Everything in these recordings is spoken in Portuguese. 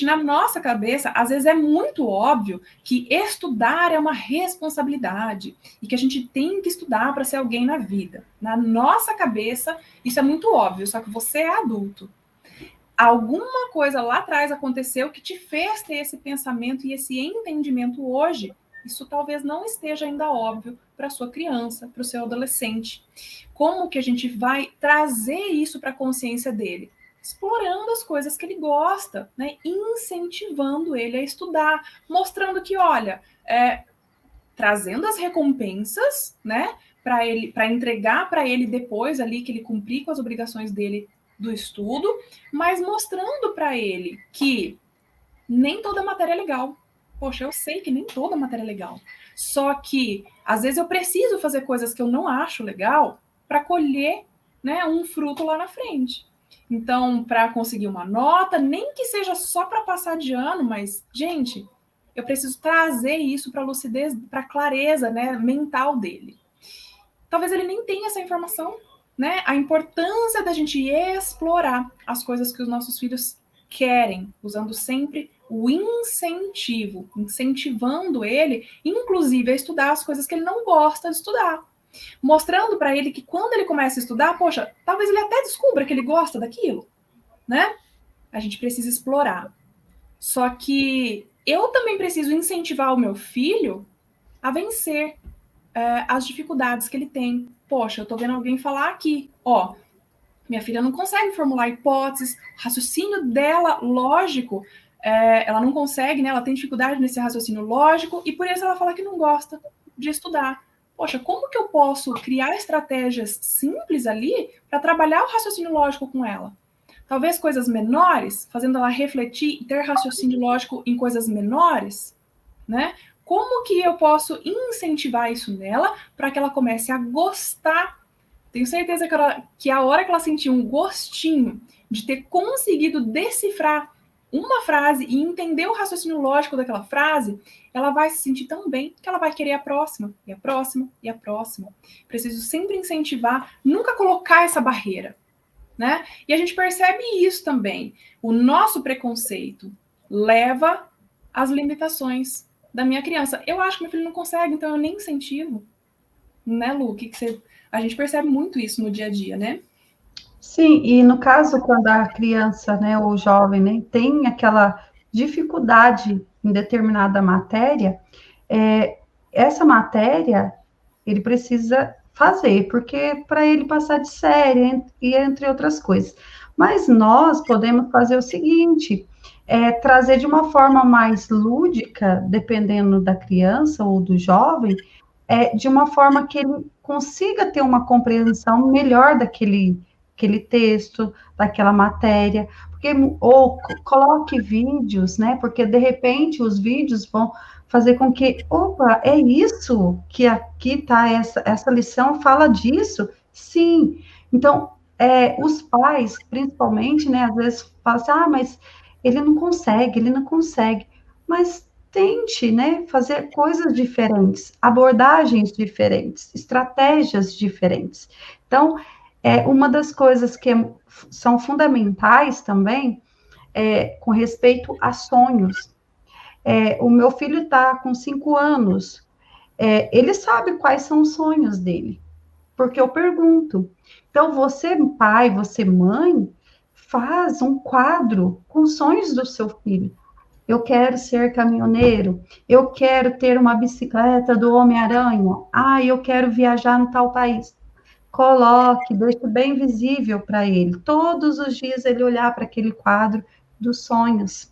na nossa cabeça, às vezes é muito óbvio que estudar é uma responsabilidade e que a gente tem que estudar para ser alguém na vida. Na nossa cabeça, isso é muito óbvio, só que você é adulto. Alguma coisa lá atrás aconteceu que te fez ter esse pensamento e esse entendimento hoje. Isso talvez não esteja ainda óbvio para a sua criança, para o seu adolescente. Como que a gente vai trazer isso para a consciência dele? Explorando as coisas que ele gosta, né? Incentivando ele a estudar, mostrando que, olha, trazendo as recompensas, né? Para entregar para ele depois ali que ele cumprir com as obrigações dele do estudo, mas mostrando para ele que nem toda matéria é legal. Poxa, eu sei que nem toda matéria é legal. Só que, às vezes, eu preciso fazer coisas que eu não acho legal para colher, né, um fruto lá na frente. Então, para conseguir uma nota, nem que seja só para passar de ano, mas, gente, eu preciso trazer isso para a lucidez, para a clareza, né, mental dele. Talvez ele nem tenha essa informação, né? A importância da gente explorar as coisas que os nossos filhos querem, usando sempre o incentivo, incentivando ele, inclusive, a estudar as coisas que ele não gosta de estudar. Mostrando para ele que quando ele começa a estudar, poxa, talvez ele até descubra que ele gosta daquilo, né? A gente precisa explorar. Só que eu também preciso incentivar o meu filho a vencer as dificuldades que ele tem. Poxa, eu tô vendo alguém falar aqui, ó, minha filha não consegue formular hipóteses, raciocínio dela lógico, ela não consegue, né? Ela tem dificuldade nesse raciocínio lógico e por isso ela fala que não gosta de estudar. Poxa, como que eu posso criar estratégias simples ali para trabalhar o raciocínio lógico com ela? Talvez coisas menores, fazendo ela refletir e ter raciocínio lógico em coisas menores, né? Como que eu posso incentivar isso nela para que ela comece a gostar? Tenho certeza que a hora que ela sentir um gostinho de ter conseguido decifrar uma frase e entender o raciocínio lógico daquela frase, ela vai se sentir tão bem que ela vai querer a próxima, e a próxima, e a próxima. Preciso sempre incentivar, nunca colocar essa barreira, né? E a gente percebe isso também. O nosso preconceito leva às limitações da minha criança. Eu acho que meu filho não consegue, então eu nem incentivo. Né, Lu? A gente percebe muito isso no dia a dia, né? Sim, e no caso, quando a criança, né, ou jovem, né, tem aquela dificuldade em determinada matéria, essa matéria ele precisa fazer, porque para ele passar de série, e entre outras coisas. Mas nós podemos fazer o seguinte, trazer de uma forma mais lúdica, dependendo da criança ou do jovem, de uma forma que ele consiga ter uma compreensão melhor aquele texto, daquela matéria, porque, ou coloque vídeos, né? Porque de repente os vídeos vão fazer com que, opa, é isso que aqui está, essa lição fala disso? Sim. Então, os pais, principalmente, né, às vezes falam assim, mas ele não consegue. Mas tente, né, fazer coisas diferentes, abordagens diferentes, estratégias diferentes. Então, uma das coisas que são fundamentais também, com respeito a sonhos. O meu filho está com 5 anos, ele sabe quais são os sonhos dele, porque eu pergunto. Então, você, pai, você, mãe, faz um quadro com os sonhos do seu filho. Eu quero ser caminhoneiro, eu quero ter uma bicicleta do Homem-Aranha, eu quero viajar no tal país. Coloque, deixe bem visível para ele. Todos os dias ele olhar para aquele quadro dos sonhos.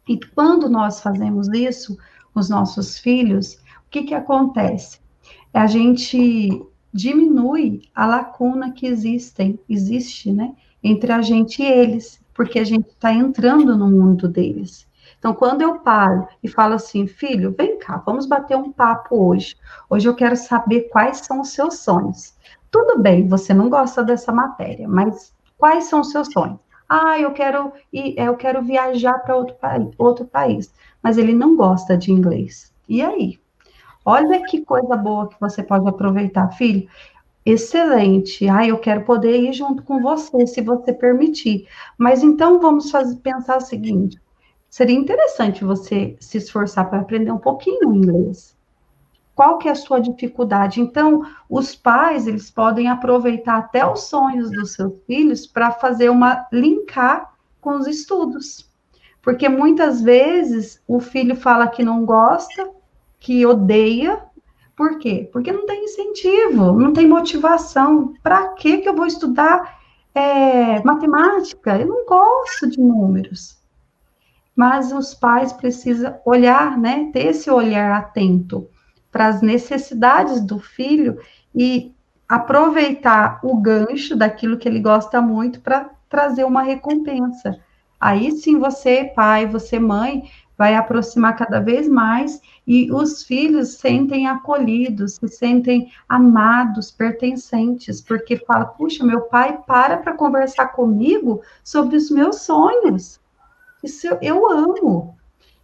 E quando nós fazemos isso, os nossos filhos, o que acontece? A gente diminui a lacuna que existe, né, entre a gente e eles, porque a gente está entrando no mundo deles. Então, quando eu paro e falo assim, filho, vem cá, vamos bater um papo hoje. Hoje eu quero saber quais são os seus sonhos. Tudo bem, você não gosta dessa matéria, mas quais são os seus sonhos? Eu quero viajar para outro país, mas ele não gosta de inglês. E aí? Olha que coisa boa que você pode aproveitar, filho. Excelente. Eu quero poder ir junto com você, se você permitir. Mas então vamos pensar o seguinte: seria interessante você se esforçar para aprender um pouquinho inglês. Qual que é a sua dificuldade? Então, os pais, eles podem aproveitar até os sonhos dos seus filhos para fazer linkar com os estudos. Porque muitas vezes o filho fala que não gosta, que odeia. Por quê? Porque não tem incentivo, não tem motivação. Para que eu vou estudar matemática? Eu não gosto de números. Mas os pais precisam olhar, né, ter esse olhar atento para as necessidades do filho e aproveitar o gancho daquilo que ele gosta muito para trazer uma recompensa. Aí sim você, pai, você, mãe, vai aproximar cada vez mais e os filhos sentem acolhidos, se sentem amados, pertencentes, porque fala, puxa, meu pai para conversar comigo sobre os meus sonhos. Isso eu amo.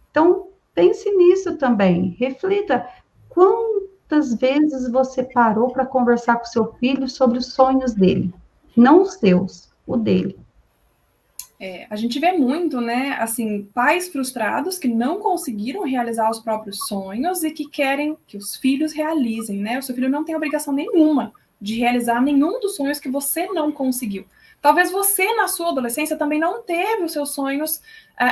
Então, pense nisso também. Reflita quantas vezes você parou para conversar com seu filho sobre os sonhos dele, não os seus, o dele. A gente vê muito, né, assim, pais frustrados que não conseguiram realizar os próprios sonhos e que querem que os filhos realizem, né? O seu filho não tem obrigação nenhuma de realizar nenhum dos sonhos que você não conseguiu. Talvez você, na sua adolescência, também não teve os seus sonhos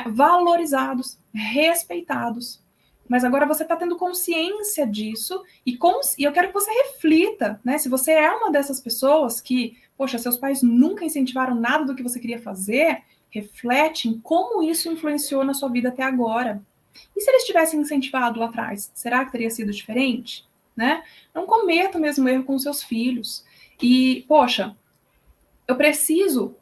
valorizados, respeitados. Mas agora você está tendo consciência disso e eu quero que você reflita, né? Se você é uma dessas pessoas que, poxa, seus pais nunca incentivaram nada do que você queria fazer, reflete em como isso influenciou na sua vida até agora. E se eles tivessem incentivado lá atrás, será que teria sido diferente? Né? Não cometa o mesmo erro com seus filhos. E, poxa, eu preciso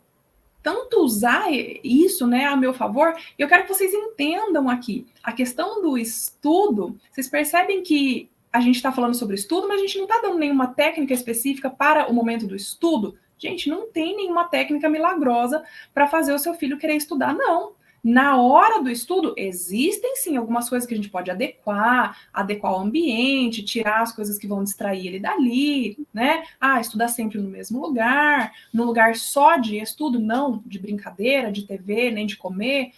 tanto usar isso, né, a meu favor, e eu quero que vocês entendam aqui. A questão do estudo, vocês percebem que a gente está falando sobre estudo, mas a gente não está dando nenhuma técnica específica para o momento do estudo. Gente, não tem nenhuma técnica milagrosa para fazer o seu filho querer estudar, não. Na hora do estudo, existem sim algumas coisas que a gente pode adequar o ambiente, tirar as coisas que vão distrair ele dali, né? Estudar sempre no mesmo lugar, no lugar só de estudo, não de brincadeira, de TV, nem de comer.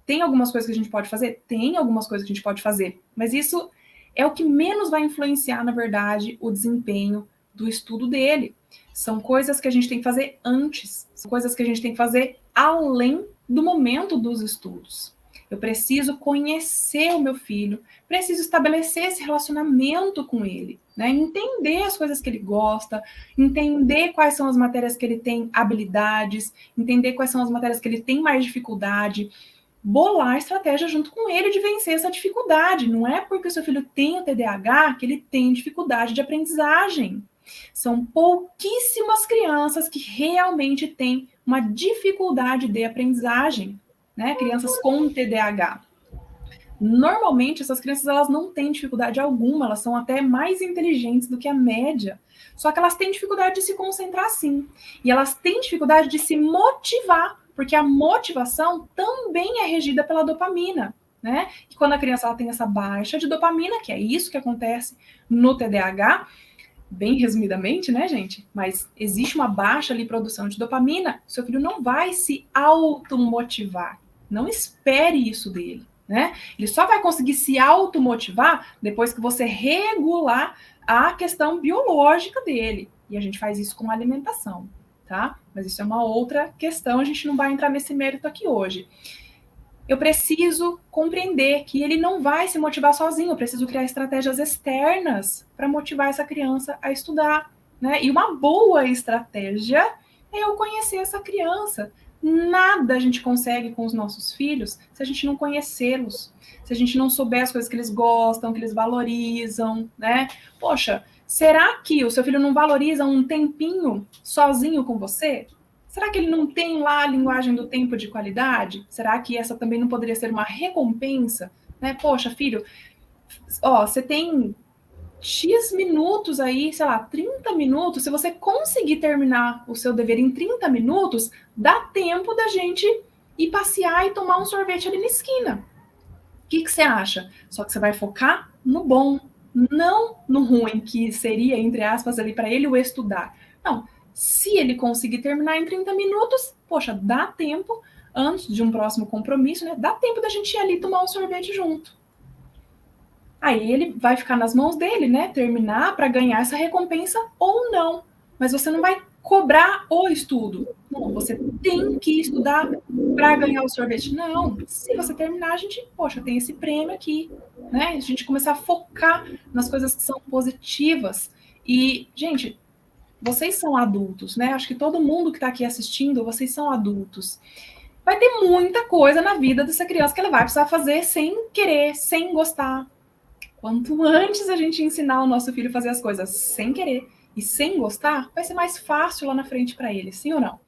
Tem algumas coisas que a gente pode fazer? Tem algumas coisas que a gente pode fazer, mas isso é o que menos vai influenciar, na verdade, o desempenho do estudo dele. São coisas que a gente tem que fazer antes, são coisas que a gente tem que fazer além do momento dos estudos. Eu preciso conhecer o meu filho, preciso estabelecer esse relacionamento com ele, né? Entender as coisas que ele gosta, entender quais são as matérias que ele tem habilidades, entender quais são as matérias que ele tem mais dificuldade, bolar estratégia junto com ele de vencer essa dificuldade. Não é porque o seu filho tem o TDAH que ele tem dificuldade de aprendizagem. São pouquíssimas crianças que realmente têm uma dificuldade de aprendizagem, né? Crianças com TDAH. Normalmente, essas crianças elas não têm dificuldade alguma, elas são até mais inteligentes do que a média. Só que elas têm dificuldade de se concentrar, sim. E elas têm dificuldade de se motivar, porque a motivação também é regida pela dopamina, né? E quando a criança ela tem essa baixa de dopamina, que é isso que acontece no TDAH, bem resumidamente, né, gente? Mas existe uma baixa ali produção de dopamina, seu filho não vai se automotivar. Não espere isso dele, né? Ele só vai conseguir se automotivar depois que você regular a questão biológica dele. E a gente faz isso com alimentação, tá? Mas isso é uma outra questão, a gente não vai entrar nesse mérito aqui hoje. Eu preciso compreender que ele não vai se motivar sozinho, eu preciso criar estratégias externas para motivar essa criança a estudar, né? E uma boa estratégia é eu conhecer essa criança. Nada a gente consegue com os nossos filhos se a gente não conhecê-los, se a gente não souber as coisas que eles gostam, que eles valorizam, né? Poxa, será que o seu filho não valoriza um tempinho sozinho com você? Será que ele não tem lá a linguagem do tempo de qualidade? Será que essa também não poderia ser uma recompensa? Né? Poxa, filho, você tem X minutos aí, sei lá, 30 minutos. Se você conseguir terminar o seu dever em 30 minutos, dá tempo da gente ir passear e tomar um sorvete ali na esquina. O que você acha? Só que você vai focar no bom, não no ruim, que seria, entre aspas, ali para ele o estudar. Não. Se ele conseguir terminar em 30 minutos, poxa, dá tempo antes de um próximo compromisso, né? Dá tempo da gente ir ali tomar um sorvete junto. Aí ele vai ficar nas mãos dele, né? Terminar para ganhar essa recompensa ou não. Mas você não vai cobrar o estudo. Não, você tem que estudar para ganhar o sorvete. Não, se você terminar, a gente, poxa, tem esse prêmio aqui, né? A gente começar a focar nas coisas que são positivas. E, gente, vocês são adultos, né? Acho que todo mundo que está aqui assistindo, vocês são adultos. Vai ter muita coisa na vida dessa criança que ela vai precisar fazer sem querer, sem gostar. Quanto antes a gente ensinar o nosso filho a fazer as coisas sem querer e sem gostar, vai ser mais fácil lá na frente para ele, sim ou não?